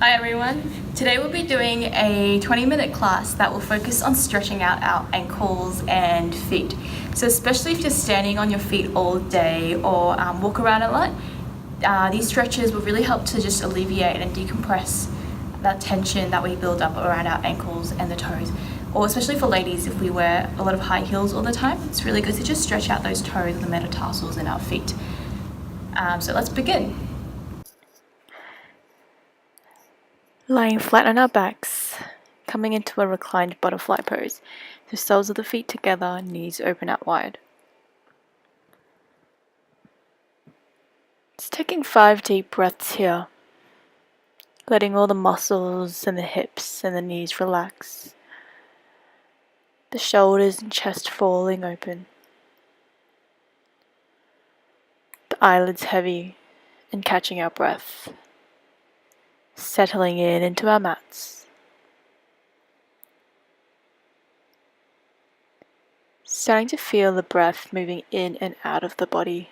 Hi everyone. Today we'll be doing a 20-minute class that will focus on stretching out our ankles and feet. So especially if you're standing on your feet all day or walk around a lot, these stretches will really help to just alleviate and decompress that tension that we build up around our ankles and the toes. Or especially for ladies, if we wear a lot of high heels all the time, it's really good to just stretch out those toes and the metatarsals in our feet. So let's begin. Lying flat on our backs, coming into a reclined butterfly pose. The soles of the feet together, knees open out wide. Just taking 5 deep breaths here, letting all the muscles and the hips and the knees relax. The shoulders and chest falling open. The eyelids heavy and catching our breath. Settling in into our mats. Starting to feel the breath moving in and out of the body.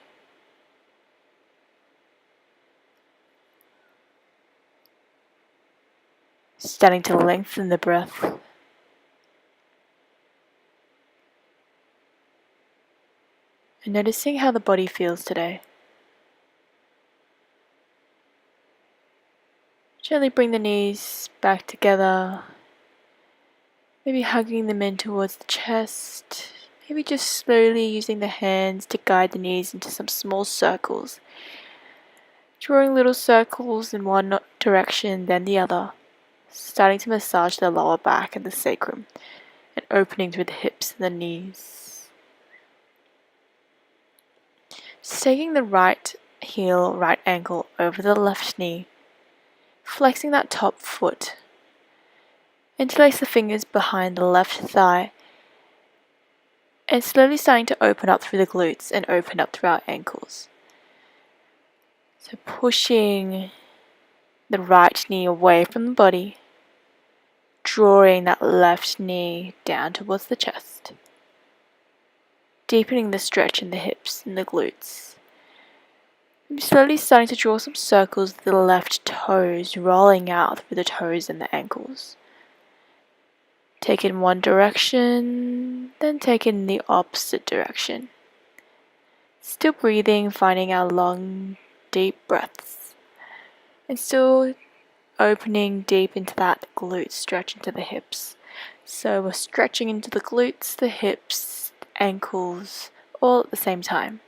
Starting to lengthen the breath. And noticing how the body feels today. Gently bring the knees back together, maybe hugging them in towards the chest, maybe just slowly using the hands to guide the knees into some small circles, drawing little circles in one direction then the other, starting to massage the lower back and the sacrum, and opening through the hips and the knees. Just taking the right heel, right ankle over the left knee, flexing that top foot. Interlace the fingers behind the left thigh and slowly starting to open up through the glutes and open up through our ankles. So pushing the right knee away from the body, drawing that left knee down towards the chest, deepening the stretch in the hips and the glutes. I'm slowly starting to draw some circles with the left toes, rolling out through the toes and the ankles. Take it in one direction, then take it in the opposite direction. Still breathing, finding our long, deep breaths. And still opening deep into that glute stretch into the hips. So we're stretching into the glutes, the hips, ankles, all at the same time.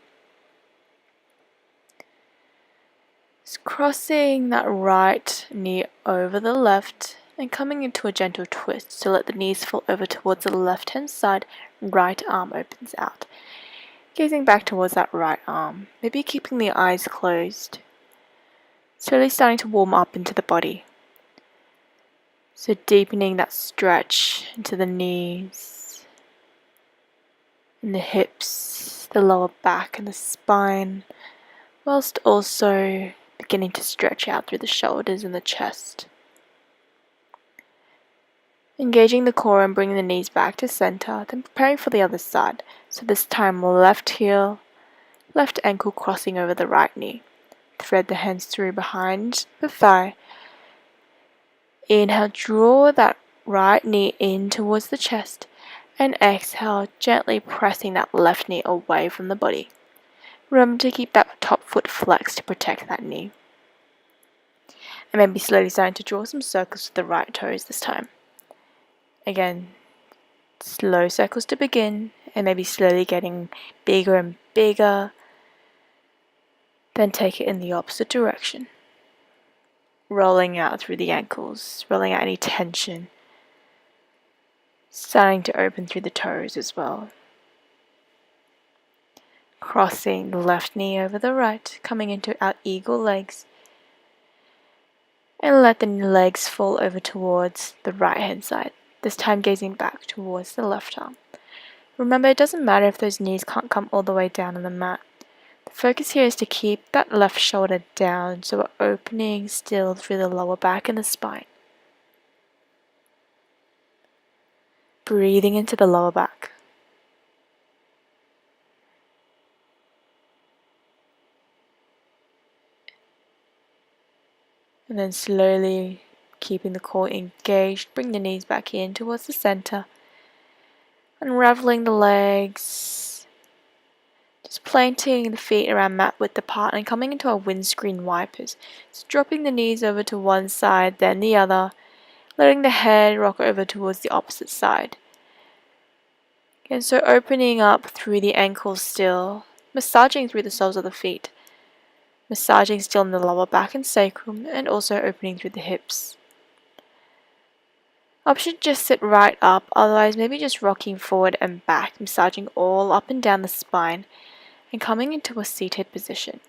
Just crossing that right knee over the left and coming into a gentle twist to let the knees fall over towards the left hand side, right arm opens out. Gazing back towards that right arm, maybe keeping the eyes closed. Slowly starting to warm up into the body. So deepening that stretch into the knees, and the hips, the lower back and the spine, whilst also beginning to stretch out through the shoulders and the chest. Engaging the core and bringing the knees back to center, then preparing for the other side. So this time left heel, left ankle crossing over the right knee. Thread the hands through behind the thigh. Inhale, draw that right knee in towards the chest, and exhale, gently pressing that left knee away from the body. Remember to keep that top foot flexed to protect that knee. And maybe slowly starting to draw some circles with the right toes this time. Again, slow circles to begin, and maybe slowly getting bigger and bigger. Then take it in the opposite direction. Rolling out through the ankles, rolling out any tension. Starting to open through the toes as well. Crossing the left knee over the right, coming into our eagle legs. And let the legs fall over towards the right hand side. This time gazing back towards the left arm. Remember, it doesn't matter if those knees can't come all the way down on the mat. The focus here is to keep that left shoulder down, so we're opening still through the lower back and the spine. Breathing into the lower back. And then slowly keeping the core engaged. Bring the knees back in towards the center. Unraveling the legs. Just planting the feet around mat width apart and coming into our windscreen wipers. So dropping the knees over to one side, then the other. Letting the head rock over towards the opposite side. And so opening up through the ankles still. Massaging through the soles of the feet. Massaging still in the lower back and sacrum, and also opening through the hips. Option just sit right up, otherwise maybe just rocking forward and back, massaging all up and down the spine, and coming into a seated position.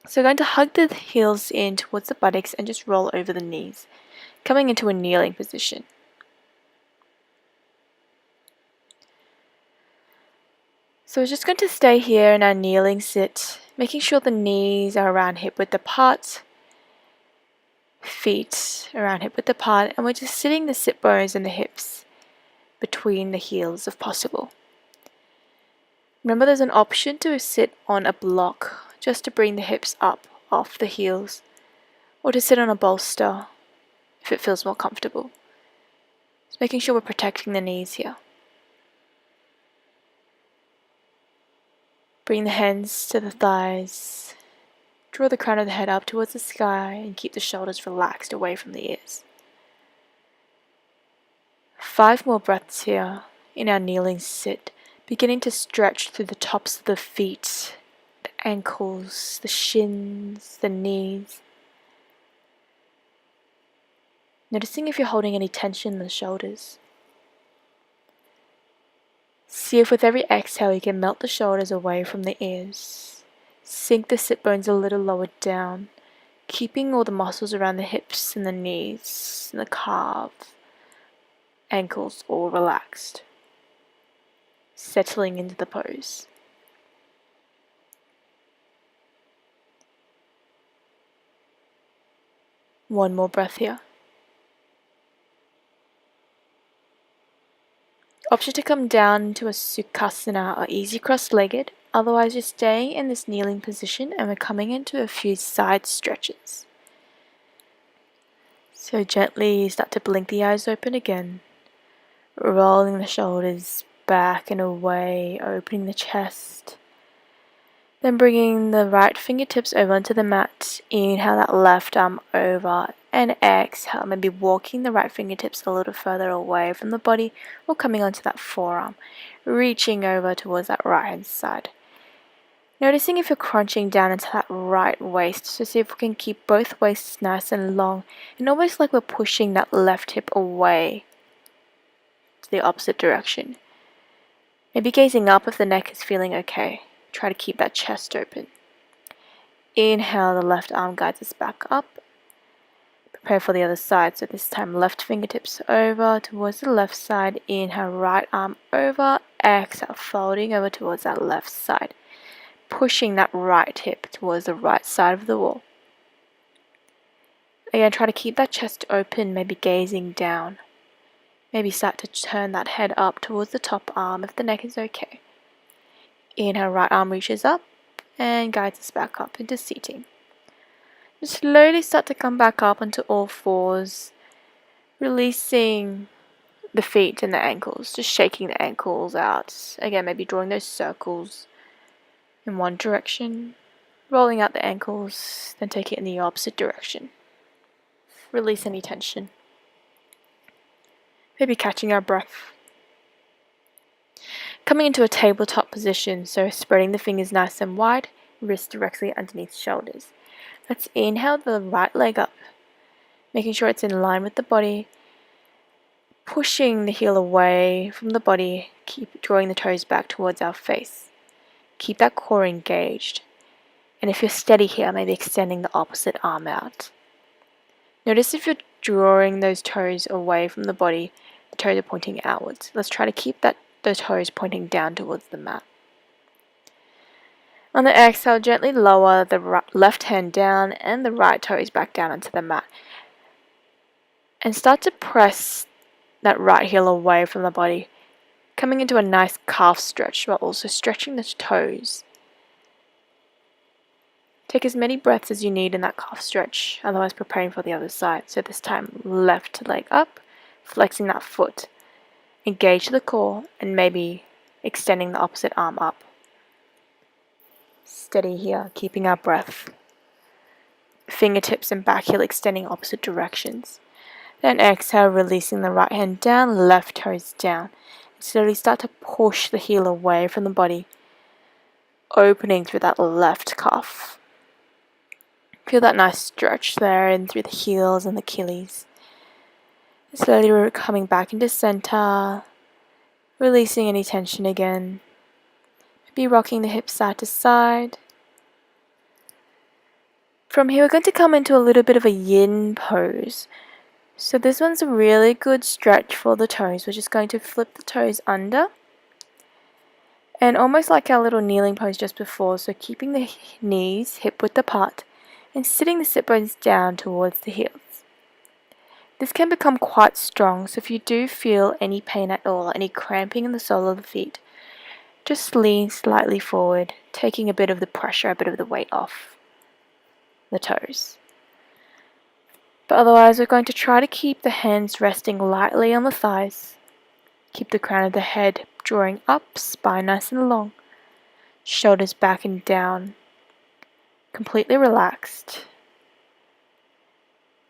So going to hug the heels in towards the buttocks and just roll over the knees, coming into a kneeling position. So we're just going to stay here in our kneeling sit, making sure the knees are around hip width apart, feet around hip width apart, and we're just sitting the sit bones and the hips between the heels if possible. Remember, there's an option to sit on a block just to bring the hips up off the heels, or to sit on a bolster if it feels more comfortable. Just making sure we're protecting the knees here. Bring the hands to the thighs. Draw the crown of the head up towards the sky and keep the shoulders relaxed away from the ears. 5 more breaths here in our kneeling sit, beginning to stretch through the tops of the feet, the ankles, the shins, the knees. Noticing if you're holding any tension in the shoulders. See if with every exhale you can melt the shoulders away from the ears. Sink the sit bones a little lower down, keeping all the muscles around the hips and the knees and the calves, ankles all relaxed. Settling into the pose. One more breath here. Option to come down into a Sukhasana or easy cross-legged, otherwise you're staying in this kneeling position and we're coming into a few side stretches. So gently start to blink the eyes open again, rolling the shoulders back and away, opening the chest. Then bringing the right fingertips over onto the mat, inhale that left arm over, and exhale, maybe walking the right fingertips a little further away from the body or coming onto that forearm, reaching over towards that right hand side. Noticing if you're crunching down into that right waist, so see if we can keep both waists nice and long and almost like we're pushing that left hip away to the opposite direction. Maybe gazing up if the neck is feeling okay. Try to keep that chest open. Inhale, the left arm guides us back up. Prepare for the other side, so this time left fingertips over towards the left side. Inhale, right arm over. Exhale, folding over towards that left side. Pushing that right hip towards the right side of the wall. Again, try to keep that chest open, maybe gazing down. Maybe start to turn that head up towards the top arm if the neck is okay. Inhale, right arm reaches up and guides us back up into seating. Just slowly start to come back up onto all fours, releasing the feet and the ankles, just shaking the ankles out. Again, maybe drawing those circles in one direction, rolling out the ankles, then take it in the opposite direction. Release any tension. Maybe catching our breath. Coming into a tabletop position, so spreading the fingers nice and wide, wrists directly underneath shoulders. Let's inhale the right leg up, making sure it's in line with the body, pushing the heel away from the body, keep drawing the toes back towards our face. Keep that core engaged, and if you're steady here, maybe extending the opposite arm out. Notice if you're drawing those toes away from the body, the toes are pointing outwards. Let's try to keep those toes pointing down towards the mat. On the exhale, gently lower the left hand down and the right toes back down onto the mat. And start to press that right heel away from the body, coming into a nice calf stretch while also stretching the toes. Take as many breaths as you need in that calf stretch, otherwise preparing for the other side. So this time, left leg up, flexing that foot. Engage the core and maybe extending the opposite arm up. Steady here, keeping our breath. Fingertips and back heel extending opposite directions. Then exhale, releasing the right hand down, left toes down. Slowly start to push the heel away from the body, opening through that left calf. Feel that nice stretch there in through the heels and the Achilles. Slowly we're coming back into center, releasing any tension again. Maybe rocking the hips side to side. From here we're going to come into a little bit of a yin pose. So this one's a really good stretch for the toes. We're just going to flip the toes under. And almost like our little kneeling pose just before, so keeping the knees hip-width apart and sitting the sit bones down towards the heels. This can become quite strong, so if you do feel any pain at all, any cramping in the sole of the feet, just lean slightly forward, taking a bit of the pressure, a bit of the weight off the toes. But otherwise, we're going to try to keep the hands resting lightly on the thighs. Keep the crown of the head drawing up, spine nice and long. Shoulders back and down. Completely relaxed.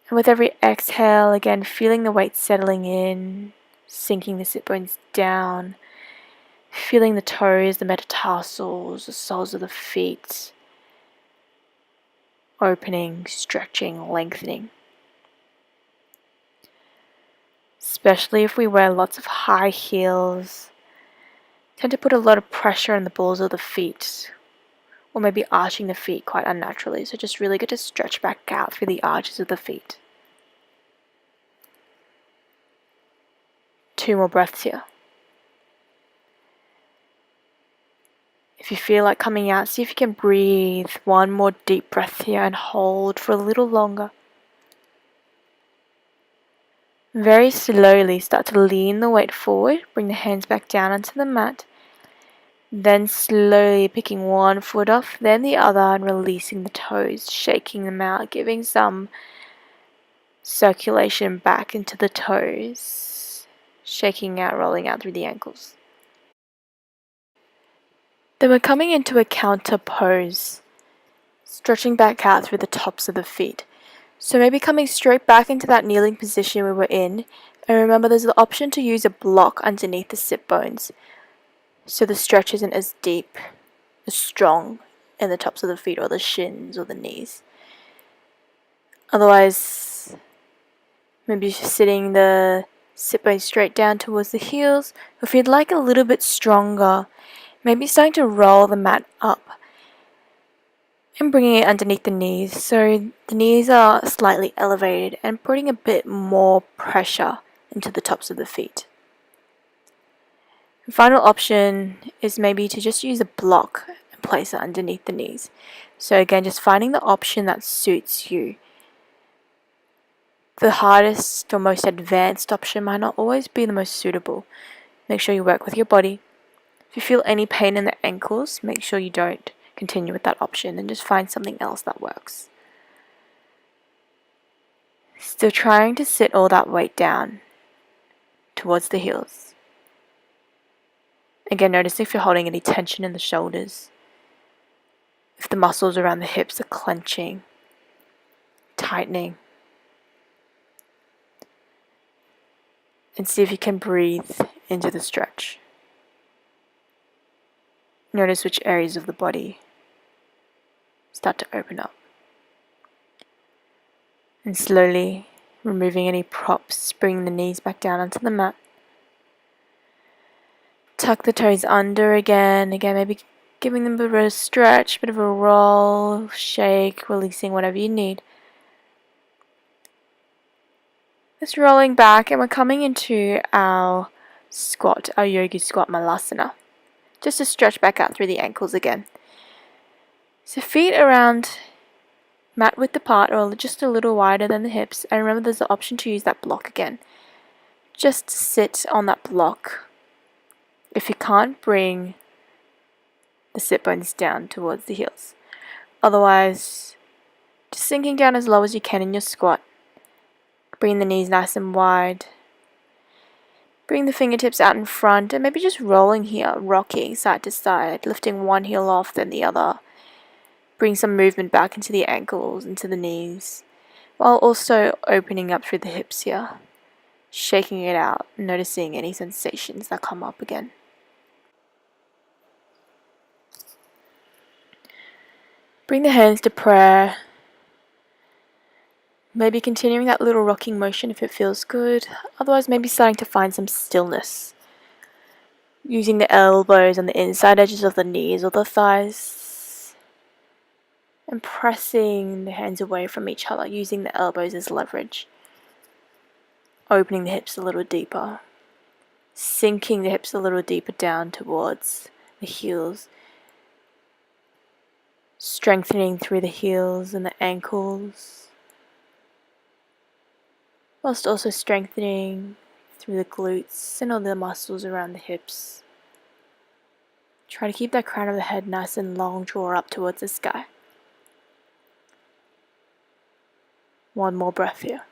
And with every exhale, again, feeling the weight settling in, sinking the sit bones down. Feeling the toes, the metatarsals, the soles of the feet. Opening, stretching, lengthening. Especially if we wear lots of high heels, tend to put a lot of pressure on the balls of the feet, or maybe arching the feet quite unnaturally, so just really get to stretch back out through the arches of the feet. 2 more breaths here. If you feel like coming out, see if you can breathe 1 more deep breath here and hold for a little longer. Very slowly start to lean the weight forward, bring the hands back down onto the mat. Then slowly picking one foot off, then the other, and releasing the toes, shaking them out, giving some circulation back into the toes, shaking out, rolling out through the ankles. Then we're coming into a counter pose, stretching back out through the tops of the feet. So maybe coming straight back into that kneeling position we were in, and remember there's the option to use a block underneath the sit bones, so the stretch isn't as deep, as strong in the tops of the feet or the shins or the knees. Otherwise, maybe just sitting the sit bones straight down towards the heels, or if you'd like a little bit stronger, maybe starting to roll the mat up and bringing it underneath the knees, so the knees are slightly elevated and putting a bit more pressure into the tops of the feet. The final option is maybe to just use a block and place it underneath the knees. So again, just finding the option that suits you. The hardest or most advanced option might not always be the most suitable. Make sure you work with your body. If you feel any pain in the ankles, make sure you don't continue with that option and just find something else that works. Still trying to sit all that weight down towards the heels. Again, notice if you're holding any tension in the shoulders, if the muscles around the hips are clenching, tightening, and see if you can breathe into the stretch. Notice which areas of the body start to open up. And slowly removing any props, bringing the knees back down onto the mat. Tuck the toes under again, maybe giving them a bit of a stretch, bit of a roll, shake, releasing whatever you need. Just rolling back, and we're coming into our squat, our yogi squat malasana. Just to stretch back out through the ankles again. So feet around mat width apart or just a little wider than the hips, and remember there's the option to use that block again. Just sit on that block. If you can't, bring the sit bones down towards the heels. Otherwise, just sinking down as low as you can in your squat. Bring the knees nice and wide. Bring the fingertips out in front and maybe just rolling here, rocking side to side, lifting one heel off then the other. Bring some movement back into the ankles, into the knees, while also opening up through the hips here. Shaking it out, noticing any sensations that come up again. Bring the hands to prayer. Maybe continuing that little rocking motion if it feels good. Otherwise, maybe starting to find some stillness. Using the elbows on the inside edges of the knees or the thighs. And pressing the hands away from each other, using the elbows as leverage. Opening the hips a little deeper. Sinking the hips a little deeper down towards the heels. Strengthening through the heels and the ankles. Whilst also strengthening through the glutes and all the muscles around the hips. Try to keep that crown of the head nice and long, draw up towards the sky. One more breath here.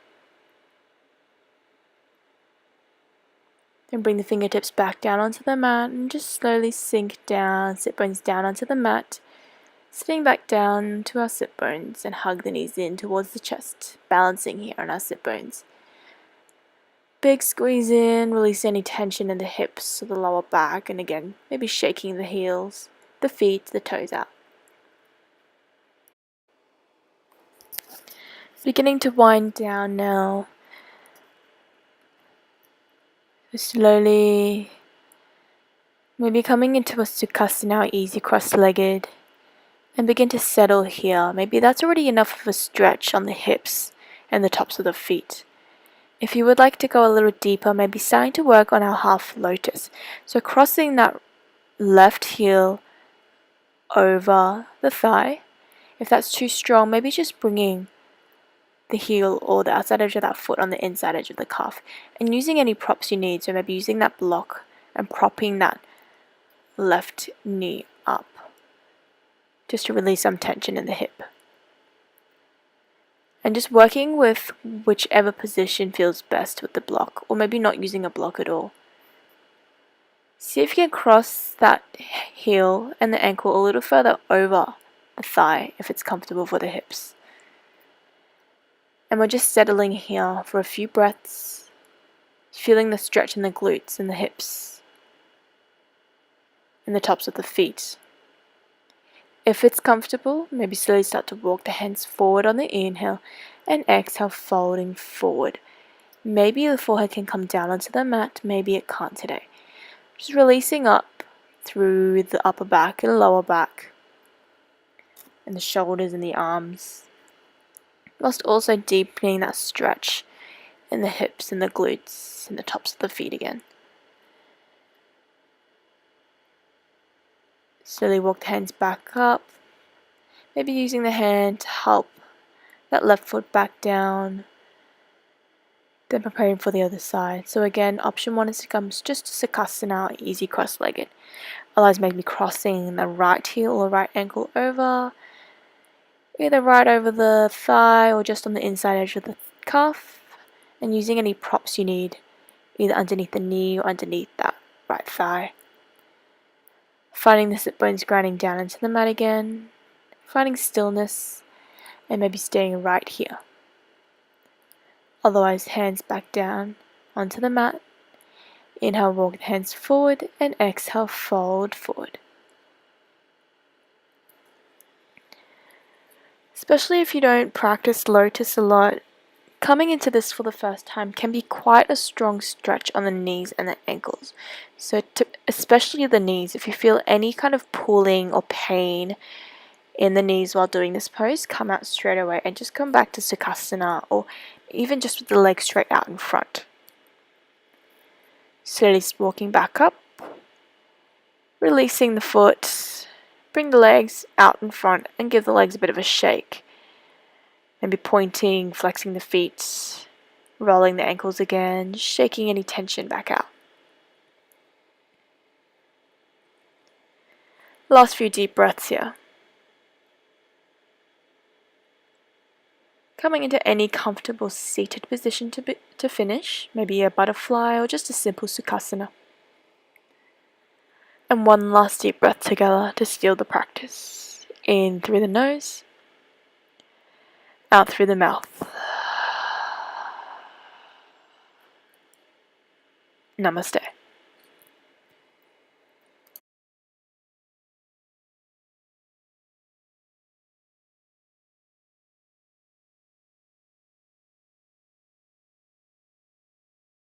Then bring the fingertips back down onto the mat and just slowly sink down, sit bones down onto the mat. Sitting back down to our sit bones and hug the knees in towards the chest, balancing here on our sit bones. Big squeeze in, release any tension in the hips or the lower back, and again, maybe shaking the heels, the feet, the toes out. Beginning to wind down now. Slowly, maybe coming into a Sukhasana, easy cross-legged, and begin to settle here. Maybe that's already enough of a stretch on the hips and the tops of the feet. If you would like to go a little deeper, maybe starting to work on our half lotus. So crossing that left heel over the thigh. If that's too strong, maybe just bringing the heel or the outside edge of that foot on the inside edge of the calf. And using any props you need, so maybe using that block and propping that left knee up. Just to release some tension in the hip. And just working with whichever position feels best with the block, or maybe not using a block at all. See if you can cross that heel and the ankle a little further over the thigh if it's comfortable for the hips. And we're just settling here for a few breaths, feeling the stretch in the glutes and the hips, and the tops of the feet. If it's comfortable, maybe slowly start to walk the hands forward on the inhale and exhale, folding forward. Maybe the forehead can come down onto the mat, maybe it can't today. Just releasing up through the upper back and lower back and the shoulders and the arms, whilst also deepening that stretch in the hips and the glutes and the tops of the feet again. Slowly walk the hands back up, maybe using the hand to help that left foot back down, then preparing for the other side. So again, option 1 is to come just to Sukhasana, easy cross-legged. Otherwise, maybe crossing the right heel or right ankle over, either right over the thigh or just on the inside edge of the calf, and using any props you need, either underneath the knee or underneath that right thigh. Finding the sit bones grinding down into the mat again, finding stillness, and maybe staying right here. Otherwise, hands back down onto the mat. Inhale, walk the hands forward, and exhale, fold forward. Especially if you don't practice lotus a lot, coming into this for the first time can be quite a strong stretch on the knees and the ankles. So especially the knees, if you feel any kind of pulling or pain in the knees while doing this pose, come out straight away and just come back to Sukhasana, or even just with the legs straight out in front. Slowly walking back up, releasing the foot, bring the legs out in front and give the legs a bit of a shake. Maybe pointing, flexing the feet, rolling the ankles again, shaking any tension back out. Last few deep breaths here. Coming into any comfortable seated position to finish, maybe a butterfly or just a simple sukhasana. And one last deep breath together to seal the practice. In through the nose, out through the mouth. Namaste.